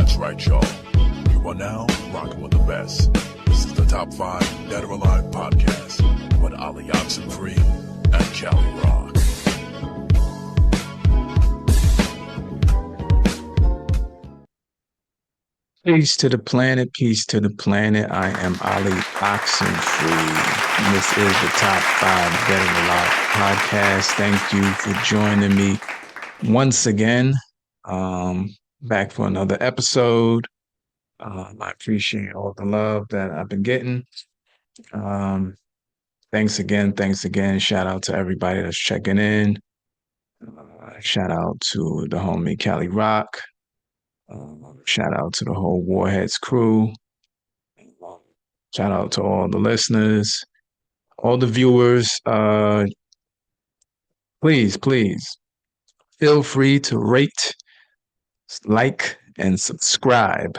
That's right, y'all. You are now rocking with the best. This is the Top 5 Dead or Alive podcast with alioxnfree and Cali Rock. Peace to the planet, peace to the planet. I am alioxnfree. This is the Top 5 Dead or Alive podcast. Thank you for joining me once again. Back for another episode. I appreciate all the love that I've been getting. Thanks again. Shout out to everybody that's checking in. Shout out to the homie Cali Rock. Shout out to the whole Warheads crew. Shout out to all the listeners, all the viewers. Please feel free to rate, like, and subscribe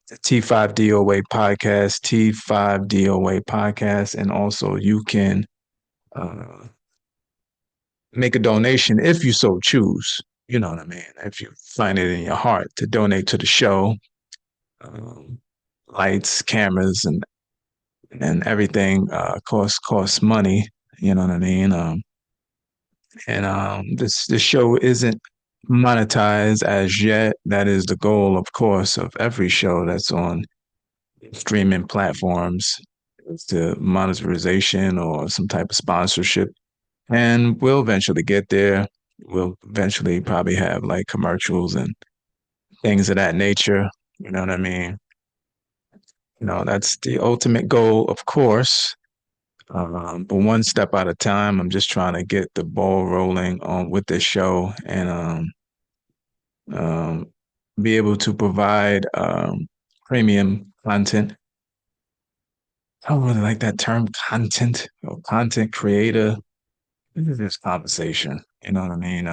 to T5DOA podcast, T5DOA podcast. And also you can make a donation if you so choose. You know what I mean? If you find it in your heart to donate to the show, lights, cameras, and everything costs money. You know what I mean? This show isn't monetized as yet. That is the goal, of course, of every show that's on streaming platforms. It's the monetization or some type of sponsorship. And we'll eventually get there. We'll eventually probably have like commercials and things of that nature. You know what I mean? You know, that's the ultimate goal, of course. But one step at a time. I'm just trying to get the ball rolling on with this show and be able to provide premium content. I don't really like that term, content or content creator. This is this conversation, you know what I mean?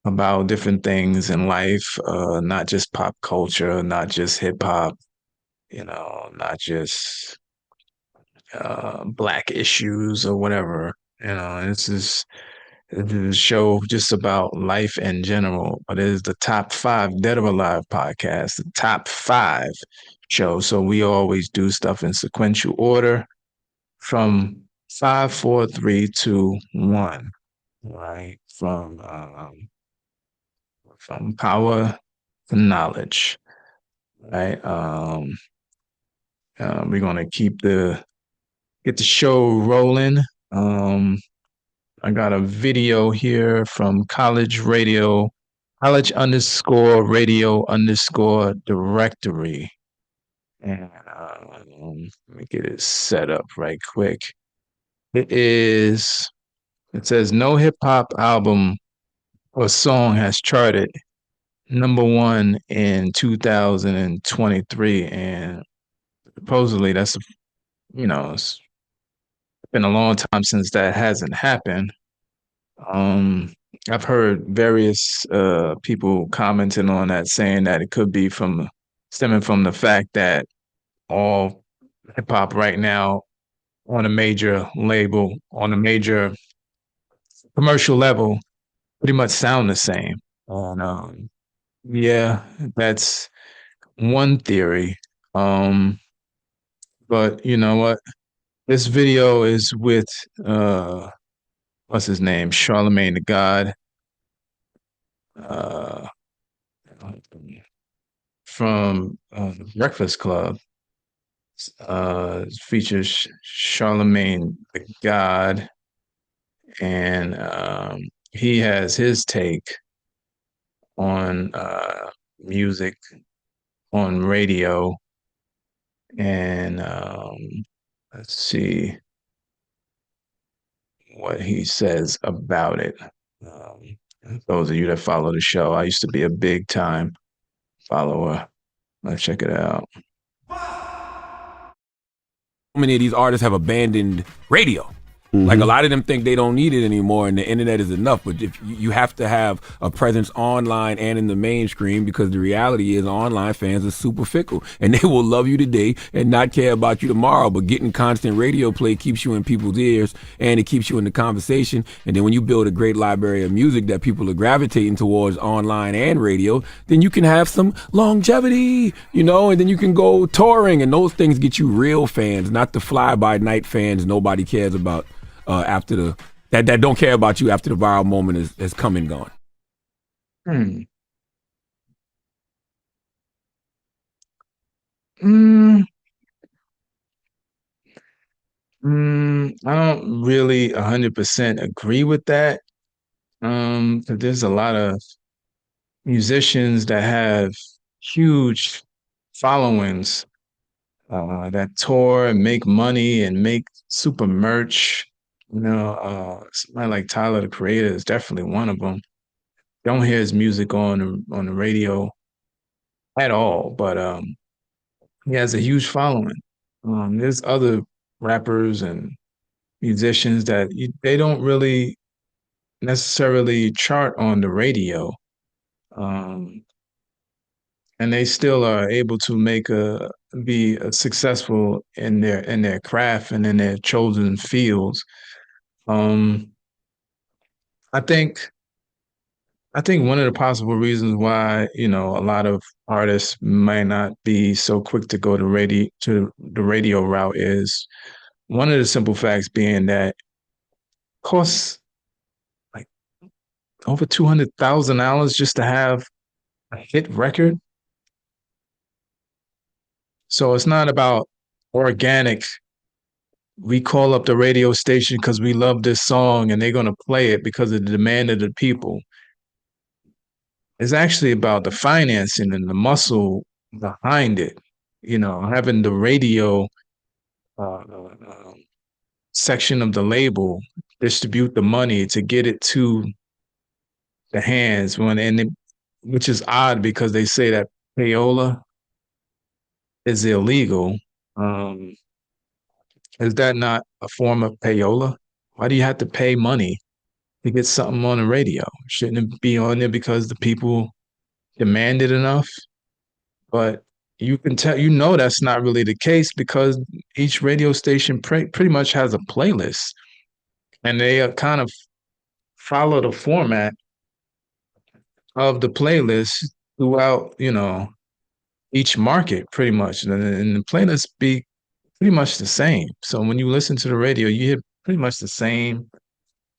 About different things in life, not just pop culture, not just hip hop, you know, not just black issues or whatever. You know, this is a show just about life in general, but it is the Top 5 Dead or Alive podcast, the top 5 show. So we always do stuff in sequential order from 5, 4, 3, 2, 1, right? From power to knowledge, right? We're gonna get the show rolling. I got a video here from college_radio_directory. And let me get it set up right quick. It says no hip hop album or song has charted #1 in 2023. And supposedly that's, you know, it's been a long time since that hasn't happened. I've heard various people commenting on that, saying that it could be stemming from the fact that all hip hop right now on a major label, on a major commercial level, pretty much sound the same. And yeah, that's one theory. But you know what? This video is with what's his name? Charlemagne the God. From the Breakfast Club. Features Charlemagne the God, and he has his take on music on radio. And let's see what he says about it. Those of you that follow the show, I used to be a big time follower. Let's check it out. Many of these artists have abandoned radio. Like a Mm-hmm. lot of them think they don't need it anymore and the internet is enough. But if you have to have a presence online and in the mainstream, because the reality is online fans are super fickle and they will love you today and not care about you tomorrow. But getting constant radio play keeps you in people's ears and it keeps you in the conversation. And then when you build a great library of music that people are gravitating towards online and radio, then you can have some longevity, and then you can go touring, and those things get you real fans, not the fly by night fans nobody cares about after that don't care about you after the viral moment is come and gone. Hmm. Mm, I don't really 100% agree with that. 'Cause there's a lot of musicians that have huge followings that tour and make money and make super merch. Somebody like Tyler, the Creator, is definitely one of them. Don't hear his music on the radio at all, but he has a huge following. There's other rappers and musicians that they don't really necessarily chart on the radio, um, and they still are able to be successful in their craft and in their chosen fields. Um, I think I think one of the possible reasons why a lot of artists might not be so quick to go to the radio route is one of the simple facts being that it costs like over $200,000 just to have a hit record. So it's not about organic. We call up the radio station because we love this song and they're going to play it because of the demand of the people. It's actually about the financing and the muscle behind it. Having the radio section of the label distribute the money to get it to the hands which is odd because they say that payola is illegal. Um, is that not a form of payola? Why do you have to pay money to get something on the radio? Shouldn't it be on there because the people demand it enough? But you can tell, that's not really the case because each radio station pretty much has a playlist and they kind of follow the format of the playlist throughout, each market pretty much. And the playlists be pretty much the same. So when you listen to the radio, you hear pretty much the same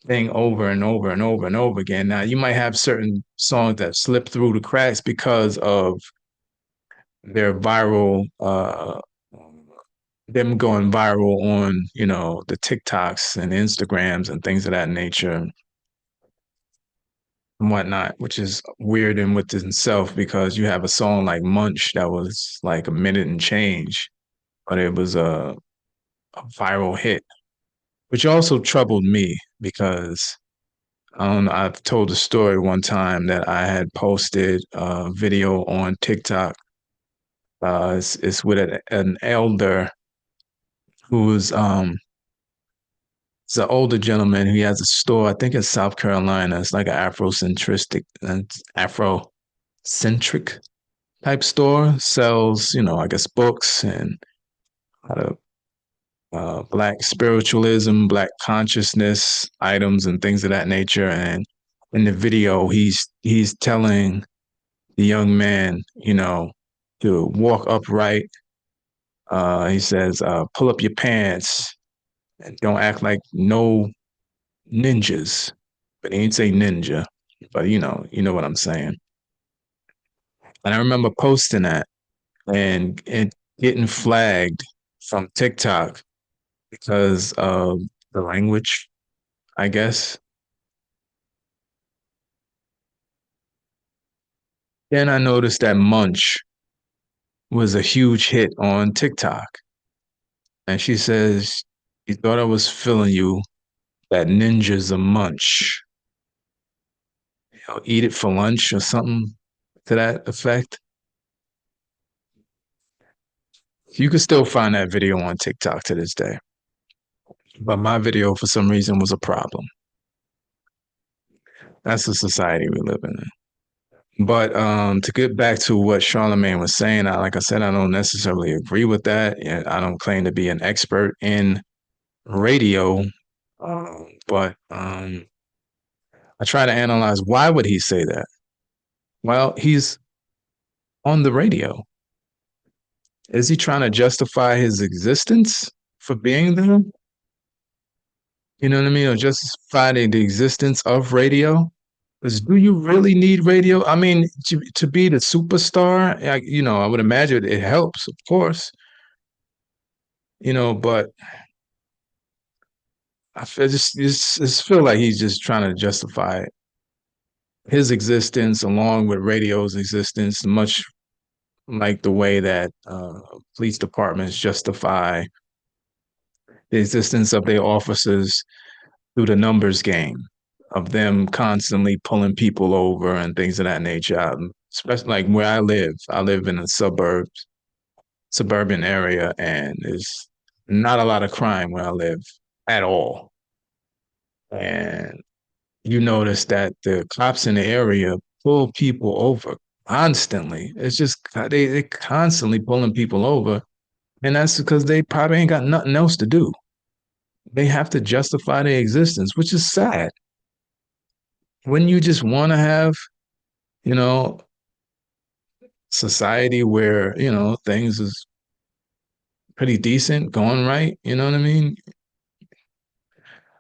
thing over and over and over and over again. Now, you might have certain songs that slip through the cracks because of their viral, them going viral on, the TikToks and Instagrams and things of that nature and whatnot, which is weird in with itself because you have a song like Munch that was like a minute and change, but it was a viral hit, which also troubled me because I don't know, I've told a story one time that I had posted a video on TikTok. It's with an elder who's it's an older gentleman who has a store. I think in South Carolina. It's like an Afrocentric type store. Sells, I guess books and a lot of Black spiritualism, Black consciousness items, and things of that nature. And in the video, he's telling the young man, to walk upright. He says, "Pull up your pants and don't act like no ninjas." But he ain't say ninja, but you know what I'm saying. And I remember posting that and getting flagged from TikTok because of the language, I guess. Then I noticed that Munch was a huge hit on TikTok. And she says, "You thought I was feeling you, that ninja's a munch. Eat it for lunch," or something to that effect. You can still find that video on TikTok to this day. but my video for some reason was a problem. That's the society we live in. But to get back to what Charlemagne was saying, like I said, I don't necessarily agree with that. I don't claim to be an expert in radio, but I try to analyze why would he say that? Well, he's on the radio. Is he trying to justify his existence for being there? You know what I mean? Or justify the existence of radio? Because do you really need radio? I mean, to be the superstar, I would imagine it helps, of course, but I just feel like he's just trying to justify his existence along with radio's existence, much like the way that police departments justify the existence of their officers through the numbers game of them constantly pulling people over and things of that nature. Especially like where I live in a suburban area, and there's not a lot of crime where I live at all. And you notice that the cops in the area pull people over constantly. It's just they constantly pulling people over, and that's because they probably ain't got nothing else to do. They have to justify their existence, which is sad. When you just want to have, you know, society where, things is pretty decent, going right, you know what I mean?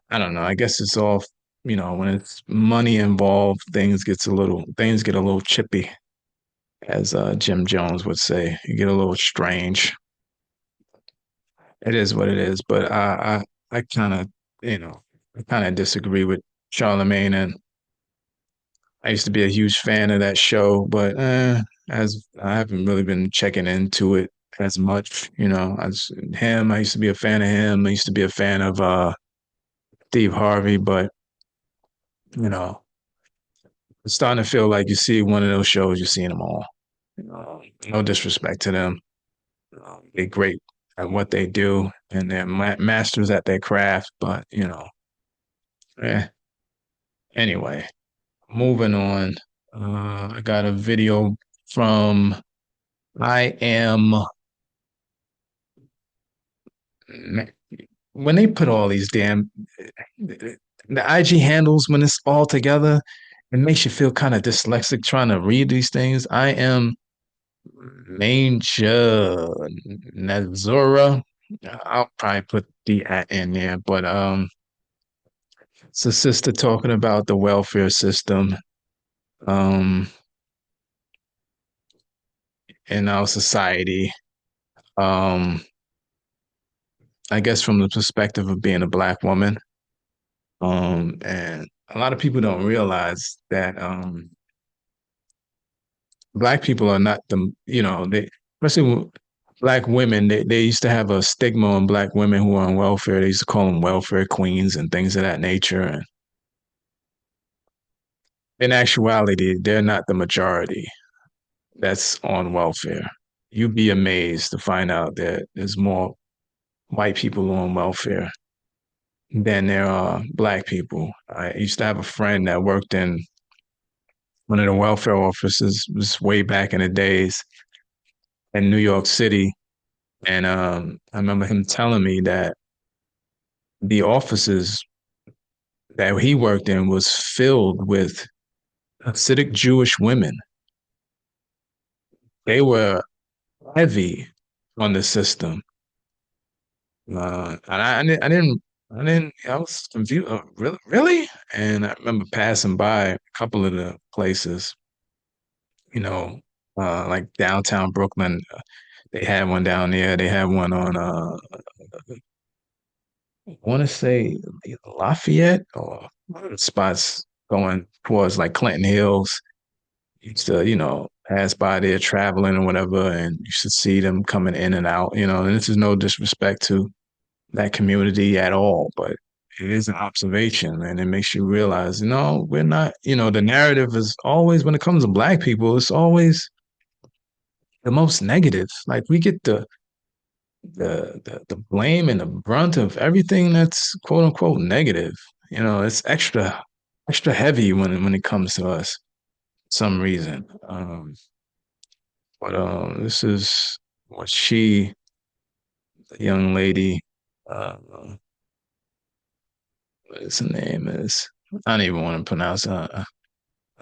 I don't know. I guess it's all, when it's money involved, things get a little chippy, as Jim Jones would say. You get a little strange. It is what it is, but I kind of, I kind of disagree with Charlemagne, and I used to be a huge fan of that show, but as I haven't really been checking into it as much, I used to be a fan of him. I used to be a fan of Steve Harvey, but you know, it's starting to feel like you see one of those shows, you're seeing them all. No disrespect to them. They're great at what they do, and they're masters at their craft, but eh. Anyway, moving on. I got a video from I am when they put all these the IG handles when it's all together, it makes you feel kind of dyslexic trying to read these things. I am Manja Nazura. I'll probably put the at in there, but it's a sister talking about the welfare system um in our society. Um I guess from the perspective of being a black woman. And a lot of people don't realize that black people are not they, especially black women, they used to have a stigma on black women who are on welfare. They used to call them welfare queens and things of that nature. And in actuality, they're not the majority that's on welfare. You'd be amazed to find out that there's more white people on welfare than there are black people. I used to have a friend that worked in one of the welfare offices, was way back in the days in New York City. And I remember him telling me that the offices that he worked in was filled with Hasidic Jewish women. They were heavy on the system. And I was confused. Really? Really? And I remember passing by a couple of the places, you know, like downtown Brooklyn. They had one down there. They had one on, I want to say Lafayette or one of the spots going towards like Clinton Hills. Used to, pass by there traveling or whatever, and you should see them coming in and out, and this is no disrespect to that community at all, but it is an observation and it makes you realize, no, we're not, the narrative is always, when it comes to black people, it's always the most negative. Like we get the blame and the brunt of everything that's quote unquote negative. It's extra heavy when it comes to us for some reason. But this is what the young lady, uh, what his name is. I don't even want to pronounce her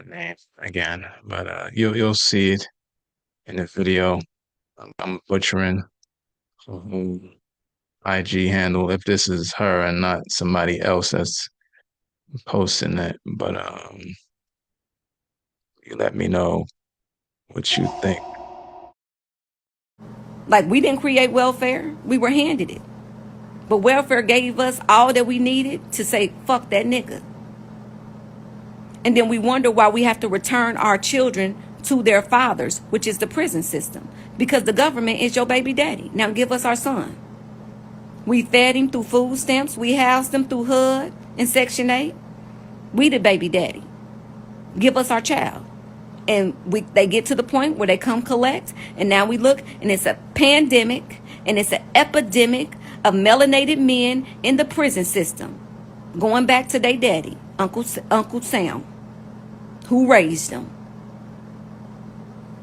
name again, but you'll see it in the video. I'm butchering her IG handle if this is her and not somebody else that's posting it. But you let me know what you think. Like, we didn't create welfare, we were handed it. But welfare gave us all that we needed to say, fuck that nigga. And then we wonder why we have to return our children to their fathers, which is the prison system. Because the government is your baby daddy. Now give us our son. We fed him through food stamps. We housed him through HUD and Section 8. We the baby daddy. Give us our child. And they get to the point where they come collect. And now we look, and it's a pandemic, and it's an epidemic of melanated men in the prison system. Going back to their daddy, Uncle Sam, who raised them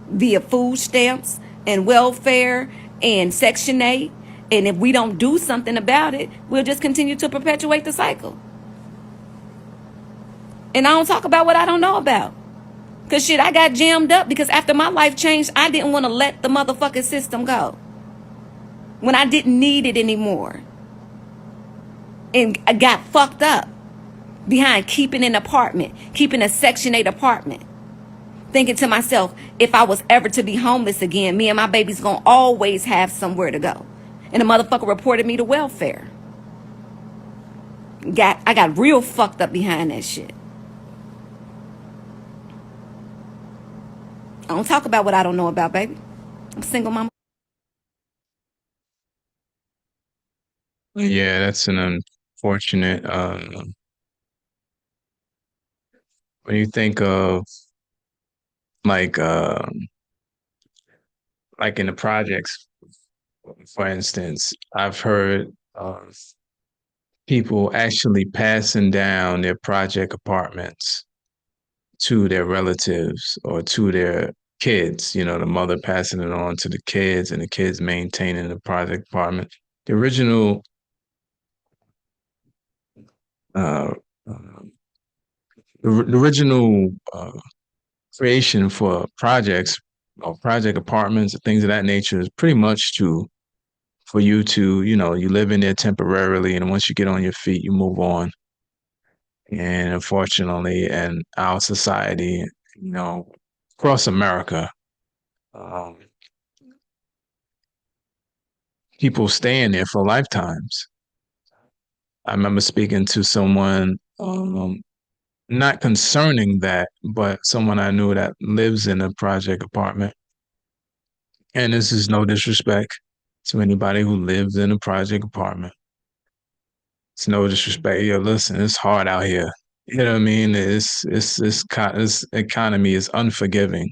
via food stamps and welfare and Section 8. And if we don't do something about it, we'll just continue to perpetuate the cycle. And I don't talk about what I don't know about. Because shit, I got jammed up because after my life changed, I didn't want to let the motherfucking system go. When I didn't need it anymore. And I got fucked up behind keeping an apartment, keeping a Section 8 apartment. Thinking to myself, if I was ever to be homeless again, me and my baby's gonna always have somewhere to go. And the motherfucker reported me to welfare. I got real fucked up behind that shit. I don't talk about what I don't know about, baby. I'm a single mama. Yeah, that's an unfortunate. When you think of like like in the projects, for instance, I've heard of people actually passing down their project apartments to their relatives or to their kids, the mother passing it on to the kids and the kids maintaining the project apartment. The original uh, the original creation for projects or project apartments and things of that nature is pretty much for you to, you live in there temporarily, and once you get on your feet, you move on. And unfortunately, in our society, across America, um, people stay in there for lifetimes. I remember speaking to someone, not concerning that, but someone I knew that lives in a project apartment. And this is no disrespect to anybody who lives in a project apartment. It's no disrespect. Yeah, listen, it's hard out here. You know what I mean? This economy is unforgiving.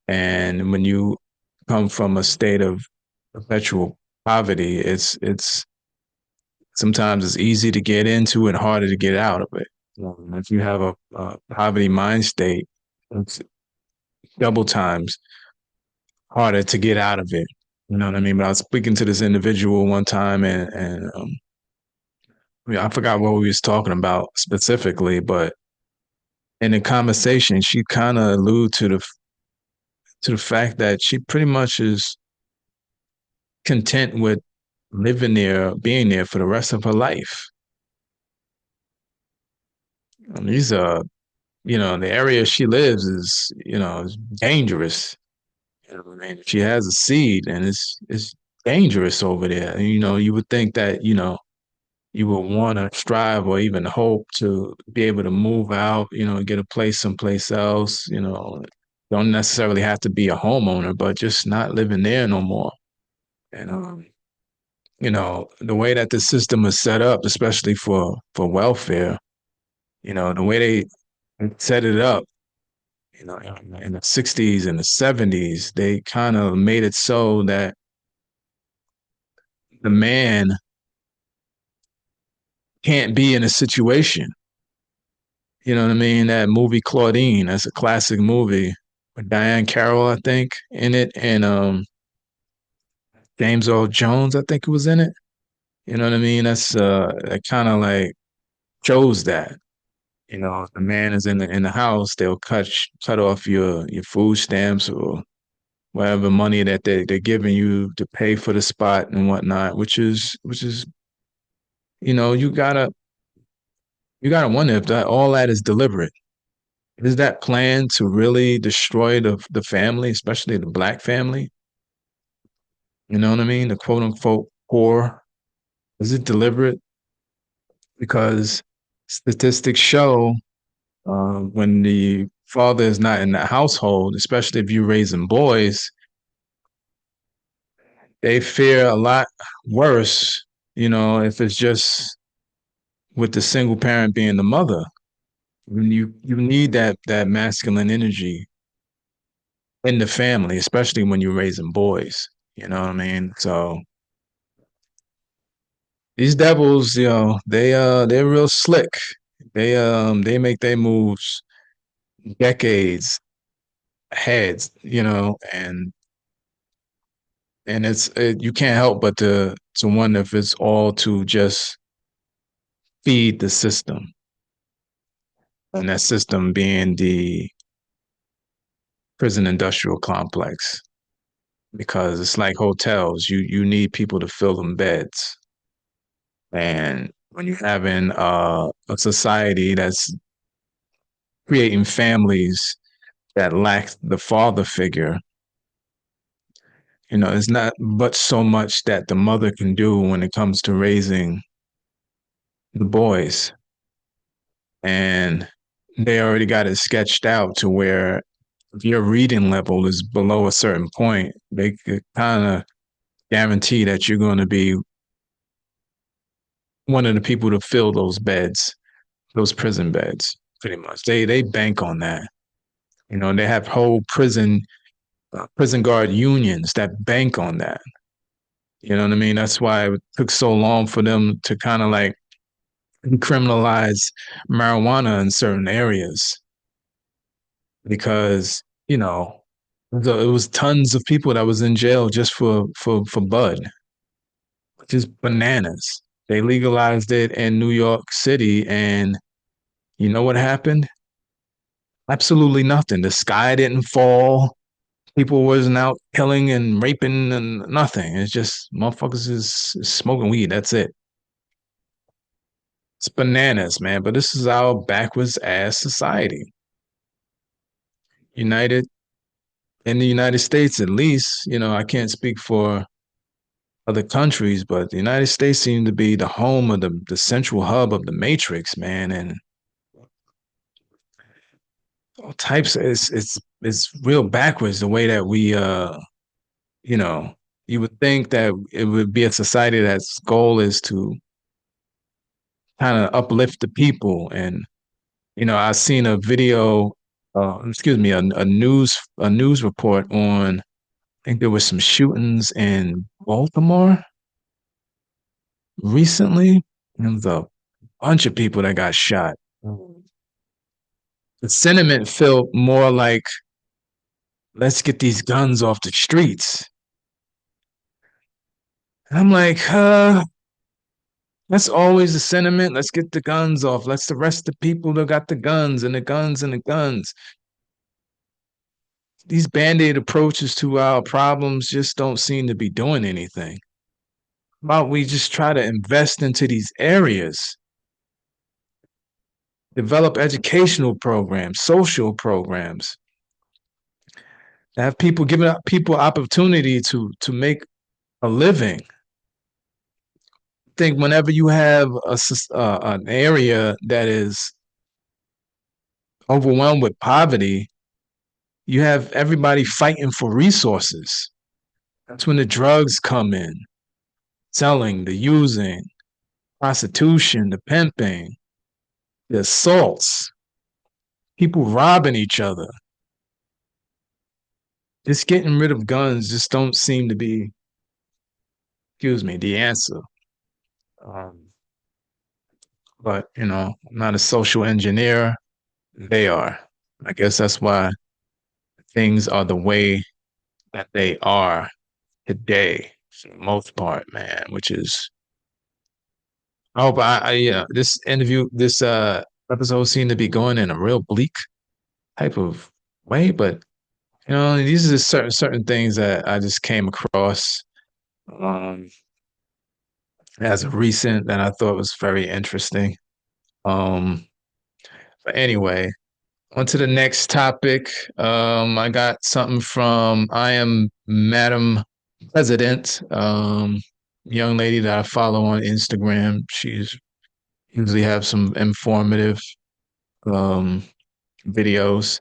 And when you come from a state of perpetual poverty, it's sometimes it's easy to get into and harder to get out of it. If you have a poverty mind state, it's double times harder to get out of it. You know what I mean? But I was speaking to this individual one time, and I forgot what we was talking about specifically, but in the conversation, she kind of alluded to the fact that she pretty much is content with living there, being there for the rest of her life. These are, the area she lives is dangerous. I mean, she has a seed, and it's dangerous over there. And, you would think that, you would want to strive or even hope to be able to move out, get a place someplace else, don't necessarily have to be a homeowner, but just not living there no more. And, the way that the system is set up, especially for welfare, the way they set it up, in the 60s and the 70s, they kind of made it so that the man can't be in a situation. You know what I mean? That movie Claudine, that's a classic movie with Diane Carroll, I think, in it, and James Earl Jones, I think, was in it. You know what I mean? That kind of like shows that. You know, if the man is in the house, they'll cut off your food stamps or whatever money that they're giving you to pay for the spot and whatnot, which is you know, you gotta wonder if that all that is deliberate. Is that plan to really destroy the family, especially the black family? You know what I mean? The quote unquote poor. Is it deliberate? Because statistics show when the father is not in the household, especially if you're raising boys, they fear a lot worse, you know, if it's just with the single parent being the mother. When you need that masculine energy in the family, especially when you're raising boys. You know what I mean? So these devils, you know, they're real slick. They make their moves decades ahead, you know, and you can't help but to wonder if it's all to just feed the system, and that system being the prison industrial complex, because it's like hotels. You need people to fill them beds, and when you're having a society that's creating families that lack the father figure, you know, it's not but so much that the mother can do when it comes to raising the boys. And they already got it sketched out to where if your reading level is below a certain point, they could kind of guarantee that you're going to be one of the people to fill those beds, those prison beds, pretty much. They bank on that. You know, they have whole prison guard unions that bank on that. You know what I mean? That's why it took so long for them to kind of like criminalize marijuana in certain areas, because you know it was tons of people that was in jail just for bud, which is bananas. They legalized it in New York City, and you know what happened? Absolutely nothing. The sky didn't fall. People wasn't out killing and raping and nothing. It's just motherfuckers is smoking weed. That's it. It's bananas, man. But this is our backwards ass society. United in the United States, at least, you know, I can't speak for other countries, but the United States seemed to be the home of the central hub of the matrix, man. And all types of, it's real backwards the way that we you know, you would think that it would be a society that's goal is to kind of uplift the people. And you know, I seen a video, excuse me, a news report on. I think there was some shootings in Baltimore recently. There was a bunch of people that got shot. The sentiment felt more like, let's get these guns off the streets. And I'm like, that's always the sentiment. Let's get the guns off. Let's arrest the people that got the guns and the guns and the guns. These band-aid approaches to our problems just don't seem to be doing anything. How about we just try to invest into these areas, develop educational programs, social programs, have people giving up people opportunity to make a living. I think whenever you have an area that is overwhelmed with poverty, you have everybody fighting for resources. That's when the drugs come in, selling, the using, prostitution, the pimping, the assaults, people robbing each other. Just getting rid of guns just don't seem to be the answer. Um, but I'm not a social engineer. They are. I guess that's why things are the way that they are today, for the most part, man. Which is, I hope this interview, this episode seemed to be going in a real bleak type of way, but these are just certain things that I just came across um as of recent that I thought was very interesting. Um, but anyway, on to the next topic. I got something from I am Madam President, young lady that I follow on Instagram. She's usually have some informative um videos.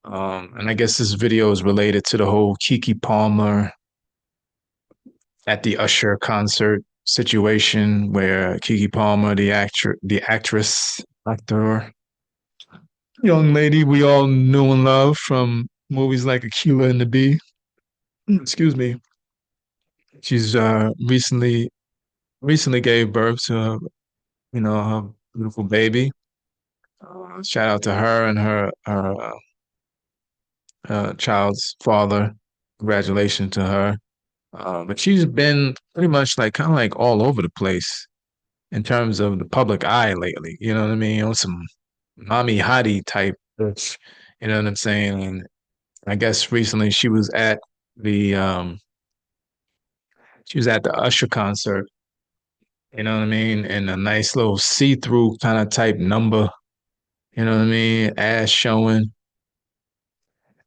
And I guess this video is related to the whole Keke Palmer at the Usher concert situation where Keke Palmer, actor, young lady we all knew and love from movies like Aquila and the Bee. Excuse me. She's recently gave birth to her beautiful baby. Shout out to her and her child's father. Congratulations to her. But she's been pretty much like kind of like all over the place in terms of the public eye lately. You know what I mean? On some mommy hottie type. Bitch. You know what I'm saying? And I guess recently the she was at the Usher concert. You know what I mean? In a nice little see-through kind of type number. You know what I mean? Ass showing.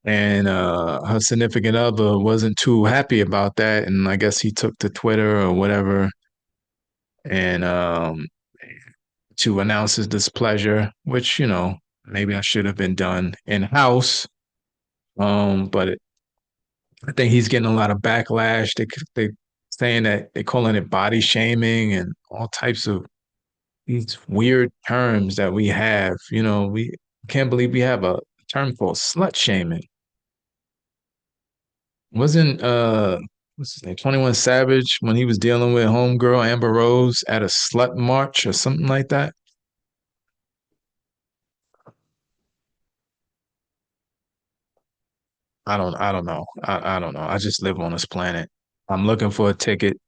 And her significant other wasn't too happy about that, and I guess he took to Twitter or whatever, and to announce his displeasure, which maybe I should have been done in house. But I think he's getting a lot of backlash. They saying that they calling it body shaming and all types of these weird terms that we have. We can't believe we have a term called slut shaming. Wasn't what's his name, 21 Savage, when he was dealing with homegirl Amber Rose at a slut march or something like that? I don't know. I don't know. I just live on this planet. I'm looking for a ticket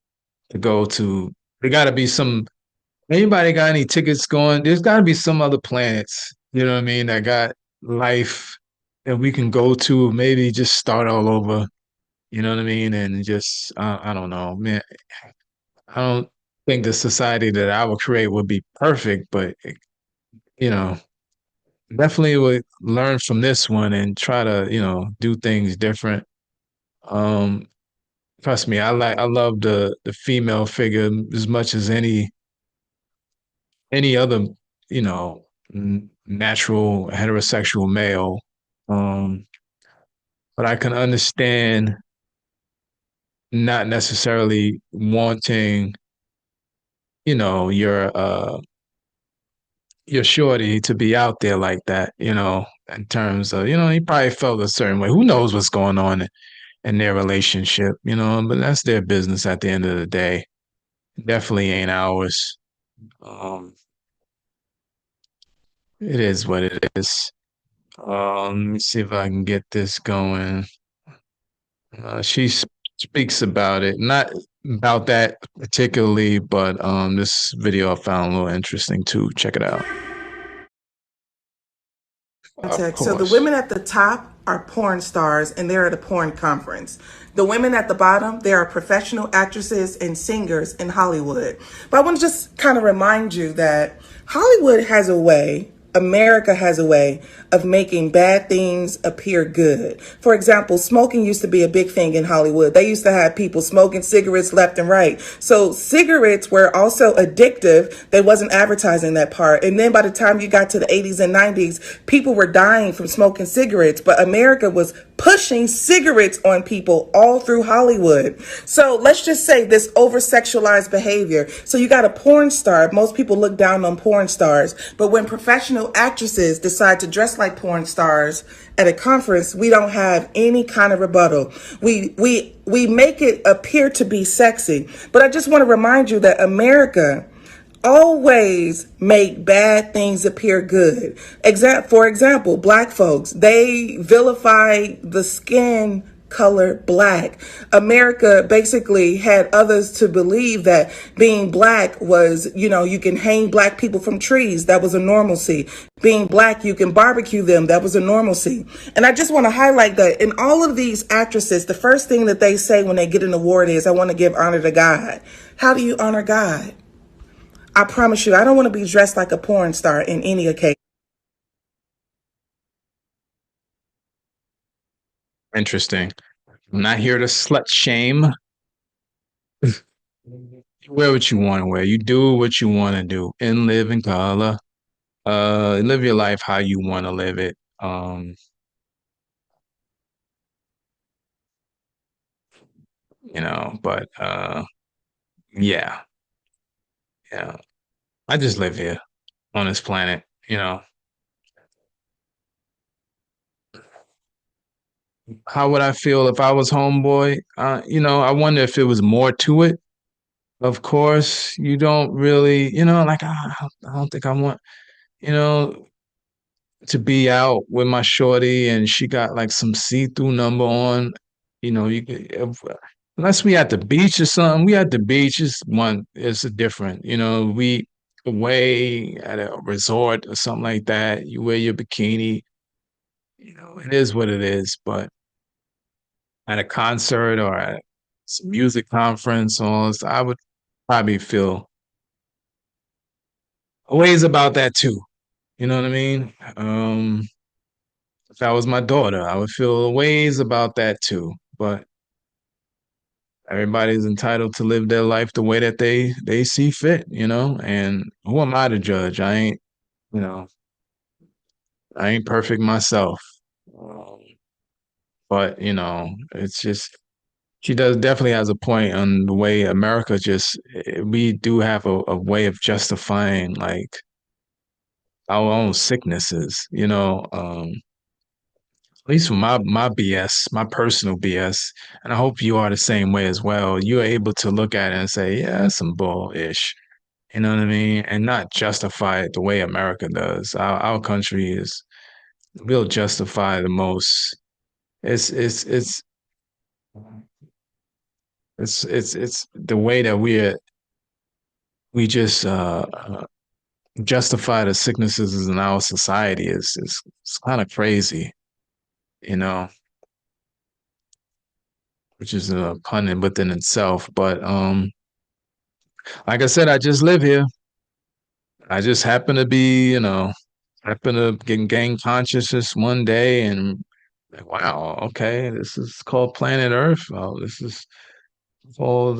to go to. There got to be some. Anybody got any tickets going? There's got to be some other planets. You know what I mean? That got life that we can go to. Maybe just start all over. You know what I mean? And just I don't know, man. I don't think the society that I would create would be perfect, but you know, definitely would learn from this one and try to do things different. Um, Trust me, I love the female figure as much as any other natural heterosexual male. Um, but I can understand not necessarily wanting your shorty to be out there like that, in terms of, he probably felt a certain way. Who knows what's going on in their relationship, but that's their business at the end of the day. Definitely ain't ours. Um, it is what it is. Let me see if I can get this going. She speaks about it, not about that particularly, but this video I found a little interesting too. Check it out. Of So the course. women at the top are porn stars and they're at a porn conference. The women at the bottom, they are professional actresses and singers in Hollywood. But I want to just kind of remind you that Hollywood has a way, America has a way of making bad things appear good. For example, smoking used to be a big thing in Hollywood. They used to have people smoking cigarettes left and right. So cigarettes were also addictive. They wasn't advertising that part. And then by the time you got to the 80s and 90s, people were dying from smoking cigarettes. But America was pushing cigarettes on people all through Hollywood. So let's just say this over sexualized behavior. So you got a porn star. Most people look down on porn stars, but when professional actresses decide to dress like porn stars at a conference, we don't have any kind of rebuttal. We make it appear to be sexy. But I just want to remind you that America always make bad things appear good. For example, black folks, they vilify the skin color black. America basically had others to believe that being black was, you can hang black people from trees. That was a normalcy. Being black, you can barbecue them. That was a normalcy. And I just want to highlight that in all of these actresses, the first thing that they say when they get an award is, I want to give honor to God. How do you honor God? I promise you, I don't want to be dressed like a porn star in any occasion. Interesting. I'm not here to slut shame. You wear what you want to wear. You do what you want to do and live in color. Live your life how you want to live it. But yeah. Yeah. I just live here on this planet, How would I feel if I was homeboy? I wonder if it was more to it. Of course, you don't really, like I don't think I want, you know, to be out with my shorty and she got like some see-through number on. You could, unless we at the beach or something. We at the beach is it's different. We away at a resort or something like that. You wear your bikini. It is what it is. But at a concert or at some music conference, I would probably feel ways about that too. You know what I mean? If that was my daughter, I would feel ways about that too. But everybody's entitled to live their life the way that they see fit, And who am I to judge? You know, I ain't perfect myself. Um, but it's just she does definitely has a point on the way America we do have a way of justifying like our own sicknesses, at least for my BS, my personal BS, and I hope you are the same way as well. You're able to look at it and say, yeah, that's some bull-ish. You know what I mean? And not justify it the way America does. Our country will justify the most. It's it's it's it's the way that we just justify the sicknesses in our society is it's kind of crazy, you know, which is a pun within itself. But like I said, I just live here. I just happen to be, happen to gain consciousness one day and like, wow, okay, this is called planet Earth. Oh, this is called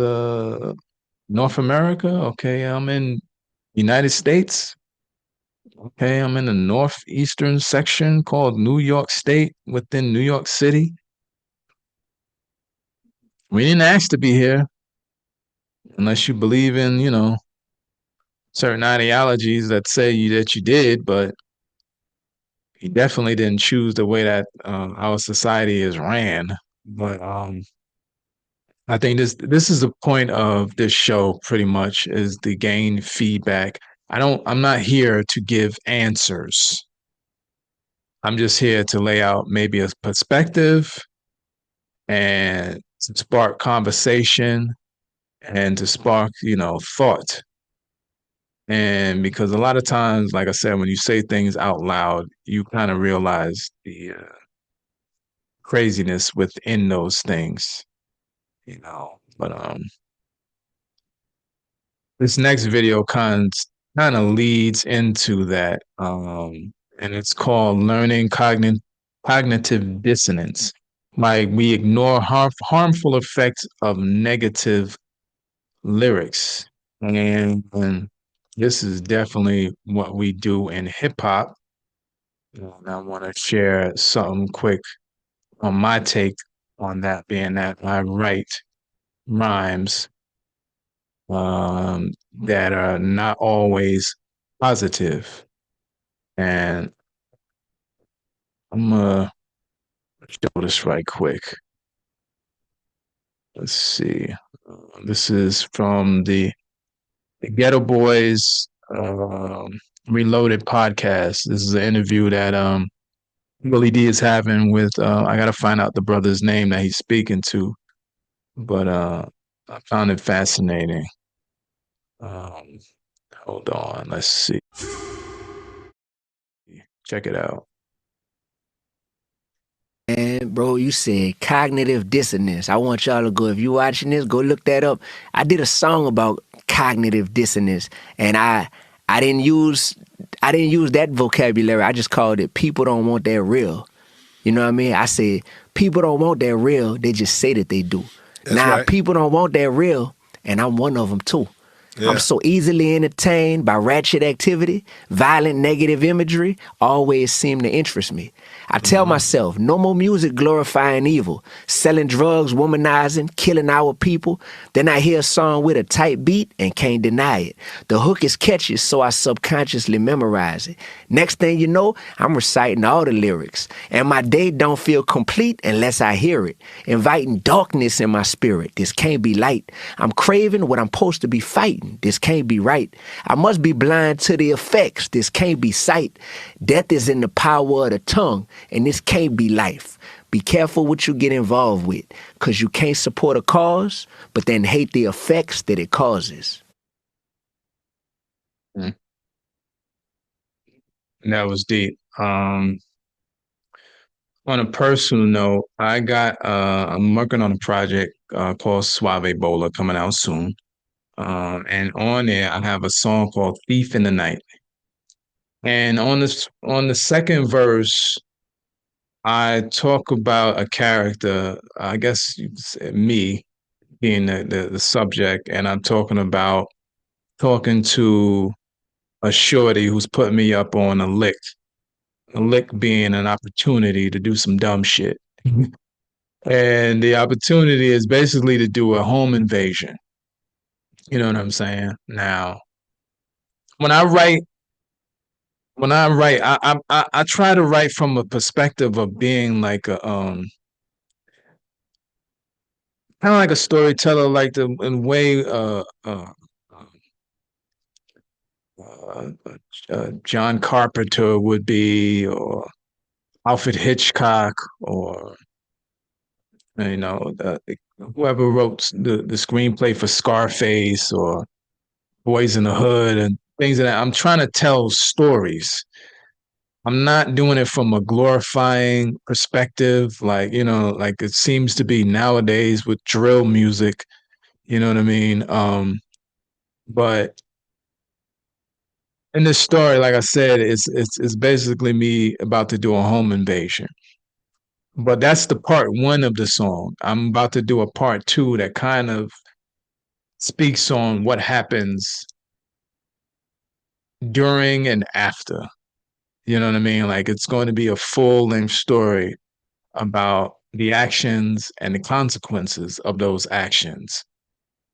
North America. Okay, I'm in United States. Okay, I'm in the northeastern section called New York State within New York City. We didn't ask to be here unless you believe in, certain ideologies that say that you did, but you definitely didn't choose the way that our society is ran. But I think this is the point of this show pretty much is to gain feedback. I'm not here to give answers. I'm just here to lay out maybe a perspective and to spark conversation and to spark, thought. And because a lot of times, like I said, when you say things out loud, you kind of realize the craziness within those things, But this next video kind of leads into that, and it's called learning cognitive dissonance. Like we ignore harmful effects of negative lyrics, and this is definitely what we do in hip hop. And I want to share something quick on my take on that being that I write rhymes that are not always positive. And I'm gonna show this right quick. Let's see. This is from the Ghetto Boys Reloaded podcast. This is an interview that Willie D is having with I gotta find out the brother's name that he's speaking to, but I found it fascinating. Um, hold on, let's see. Check it out. And bro, you said cognitive dissonance. I want y'all to go, if you watching this, go look that up. I did a song about cognitive dissonance, and I didn't use that vocabulary. I just called it people don't want that real. You know what I mean? I said people don't want that real. They just say that they do. That's now right. people don't want that real, and I'm one of them too. Yeah. I'm so easily entertained by ratchet activity, violent negative imagery always seem to interest me. I tell myself, no more music glorifying evil, selling drugs, womanizing, killing our people. Then I hear a song with a tight beat and can't deny it. The hook is catchy, so I subconsciously memorize it. Next thing you know, I'm reciting all the lyrics. And my day don't feel complete unless I hear it. Inviting darkness in my spirit. This can't be light. I'm craving what I'm supposed to be fighting. This can't be right. I must be blind to the effects. This can't be sight. Death is in the power of the tongue, and this can't be life. Be careful what you get involved with, because you can't support a cause, but then hate the effects that it causes. And that was deep. On a personal note, I'm working on a project called Suave Bola coming out soon. And on there, I have a song called Thief in the Night. And on the second verse, I talk about a character, I guess you could say me being the subject, and I'm talking to a shorty who's putting me up on a lick being an opportunity to do some dumb shit. And the opportunity is basically to do a home invasion. You know what I'm saying? Now, when I write, I try to write from a perspective of being like a kind of like a storyteller, like the in way John Carpenter would be, or Alfred Hitchcock, or whoever wrote the screenplay for Scarface or Boys in the Hood and things like that. I'm trying to tell stories. I'm not doing it from a glorifying perspective, like like it seems to be nowadays with drill music. You know what I mean? But in this story, like I said, it's basically me about to do a home invasion. But that's the part one of the song. I'm about to do a part two that kind of speaks on what happens during and after. You know what I mean? Like it's going to be a full length story about the actions and the consequences of those actions.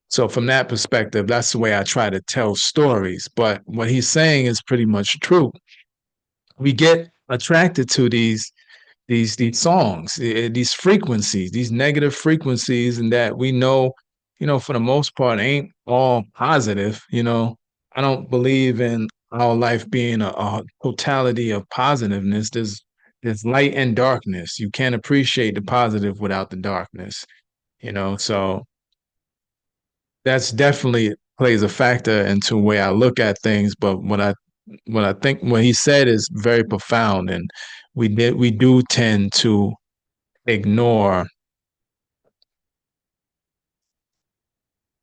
So from that perspective, that's the way I try to tell stories. But what he's saying is pretty much true. We get attracted to these songs, these frequencies, these negative frequencies, and that we know, for the most part, ain't all positive. I don't believe in our life being a totality of positiveness. There's light and darkness. You can't appreciate the positive without the darkness. So that's definitely plays a factor into the way I look at things. But what I think what he said is very profound, and we do tend to ignore,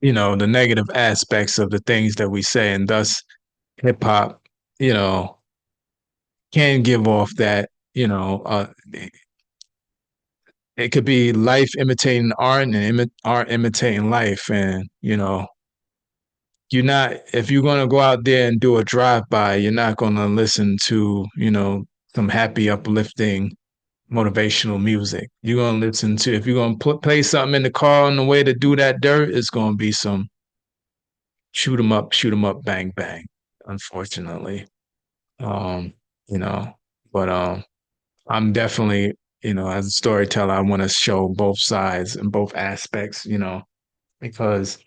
the negative aspects of the things that we say, and thus hip hop, can give off that, it could be life imitating art and art imitating life, and you're not if you're going to go out there and do a drive by, you're not going to listen to some happy uplifting motivational music. You're going to listen to, if you're going to play something in the car on the way to do that dirt, it's going to be some shoot 'em up, bang, bang, unfortunately. Um, you know, but I'm definitely, as a storyteller, I want to show both sides and both aspects, because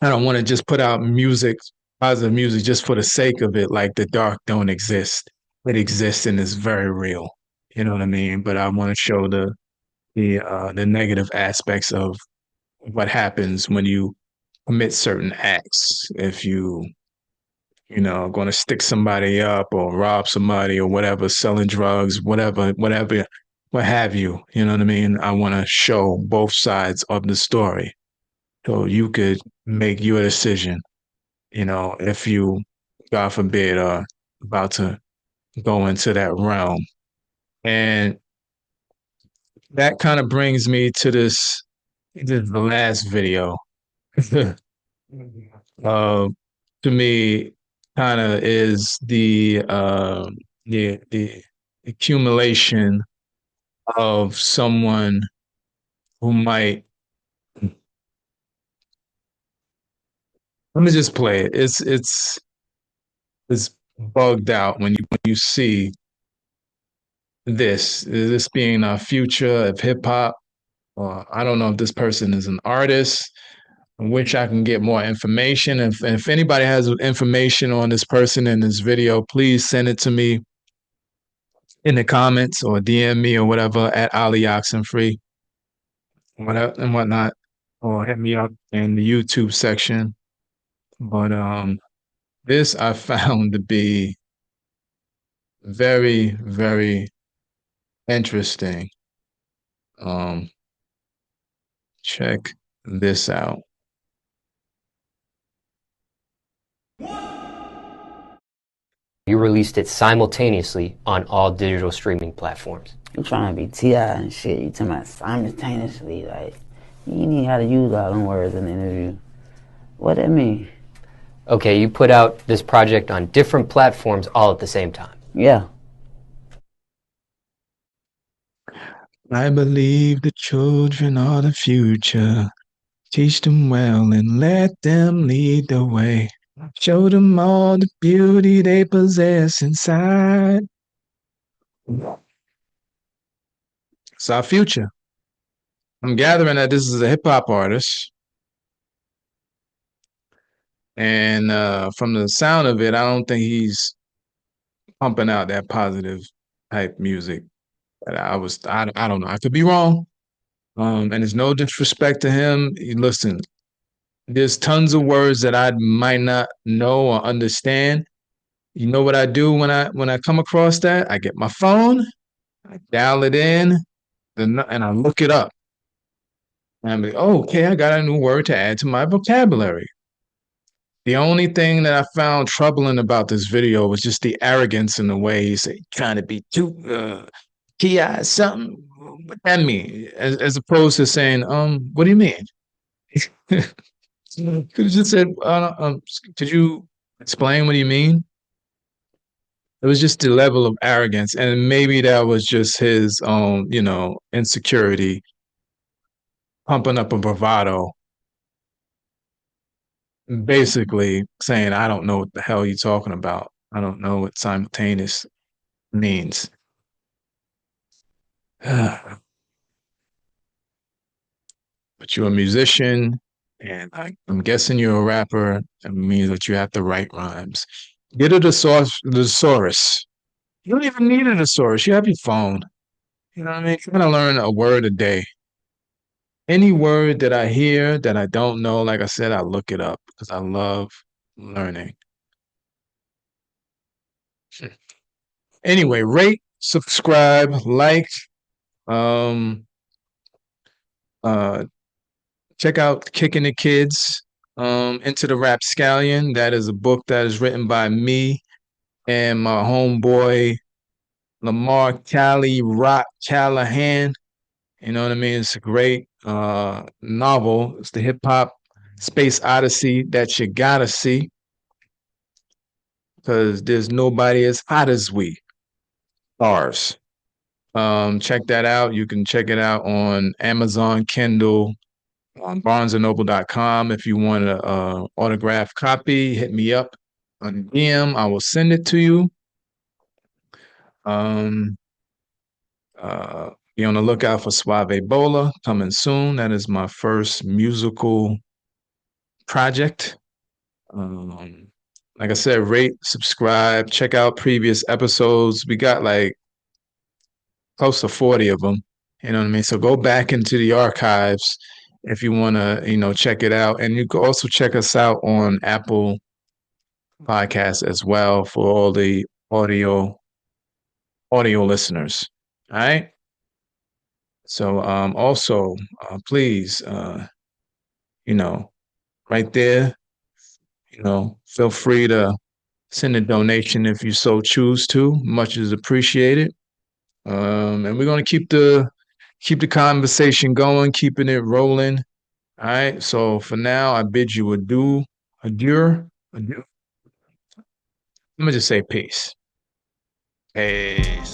I don't want to just put out music, positive music, just for the sake of it. Like the dark don't exist. It exists and is very real. You know what I mean? But I want to show the negative aspects of what happens when you commit certain acts. If going to stick somebody up or rob somebody or whatever, selling drugs, whatever, what have you. You know what I mean? I want to show both sides of the story so you could make your decision. If you, God forbid, are about to go into that realm. And that kind of brings me to the last video. To me, kind of is the accumulation of someone who might. Let me just play it. It's bugged out when you see this being a future of hip hop. I don't know if this person is an artist. I wish I can get more information. If anybody has information on this person in this video, please send it to me in the comments or DM me or whatever at alioxnfree, whatever and whatnot, or hit me up in the YouTube section. But this I found to be very, very interesting. Check this out. You released it simultaneously on all digital streaming platforms. You trying to be T.I. and shit. You talking about simultaneously. Like, you need how to use all them words in the interview. What that mean? Okay, you put out this project on different platforms all at the same time. Yeah. I believe the children are the future. Teach them well and let them lead the way. Show them all the beauty they possess inside. It's our future. I'm gathering that this is a hip hop artist. And from the sound of it, I don't think he's pumping out that positive type music. But I don't know. I could be wrong. And there's no disrespect to him. Listen, there's tons of words that I might not know or understand. You know what I do when I come across that? I get my phone, I dial it in, and I look it up. And I'm like, oh, okay, I got a new word to add to my vocabulary. The only thing that I found troubling about this video was just the arrogance in the way he's trying to be too T.I. something. What that mean? As opposed to saying, what do you mean? Could have just said, could you explain what do you mean? It was just the level of arrogance, and maybe that was just his own, insecurity, pumping up a bravado, basically saying, I don't know what the hell you're talking about. I don't know what simultaneous means. But you're a musician, and I'm guessing you're a rapper. That means that you have to write rhymes. Get a thesaurus. You don't even need a thesaurus. You have your phone. You know what I mean? Trying to learn a word a day. Any word that I hear that I don't know, like I said, I look it up because I love learning. Anyway, rate, subscribe, like, check out Kicking the Kids, Into the Rapscallion. That is a book that is written by me and my homeboy Lamar Cali Rock Callahan. You know what I mean? It's a great novel. It's the hip hop space odyssey that you gotta see because there's nobody as hot as we. Stars. Check that out. You can check it out on Amazon, Kindle, on barnesandnoble.com. If you want an autographed copy, hit me up on DM. I will send it to you. Be on the lookout for Suave Bola coming soon. That is my first musical project. Like I said, rate, subscribe, check out previous episodes. We got like close to 40 of them. You know what I mean? So go back into the archives if you want to, check it out. And you can also check us out on Apple Podcasts as well for all the audio listeners. All right. So also please right there, feel free to send a donation if you so choose to. Much is appreciated. And we're gonna keep the conversation going, keeping it rolling. All right. So for now, I bid you adieu. Adieu. Adieu. Let me just say peace. Peace.